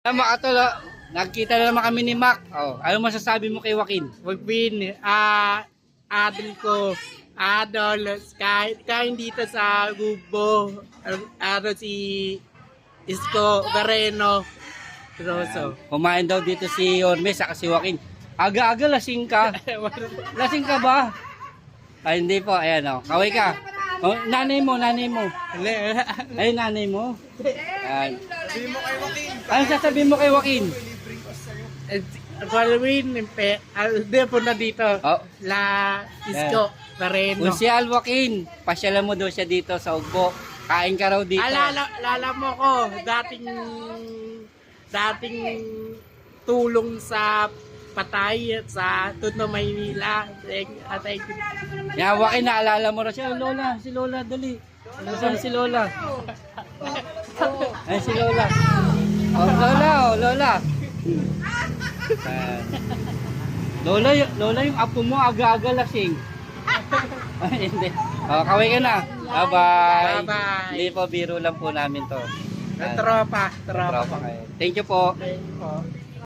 Makatolo, nagkita na naman kami ni Mac. Oh, ano masasabi mo kay Joaquin? Mag-win, adol ko, adol, kahit dito sa Gubo, si Isko Gareno, Rosso. Kumain daw dito si Ormes at si Joaquin. Aga-aga lasing ka. Lasing ka ba? Ay, hindi po. Ayan o. Kaway ka. Oh, nanay mo. Ay, nanay mo. Ayan. Ano sasabihin mo kay Joaquin? Following, hindi po na dito, Oh. La Isko Gareno. Kung si Al Joaquin, pasyalan mo daw siya dito sa Ugbo. Kain ka raw dito. Alala mo ko, dating tulong sa patay at sa Tondo, Maynila. Thank you. Yan, Joaquin, naalala mo raw siya. Lola, si Lola, dali. Nasaan si Lola? Ay, si Lola. Oh, Lola. Lola, yung apo mo aga-aga lasing. Ay, hindi. Oh, kaway ka na. Bye-bye. Bye-bye. Hindi po, biro lang po namin to. Tropa. Tropa kayo. Thank you po. Thank you po.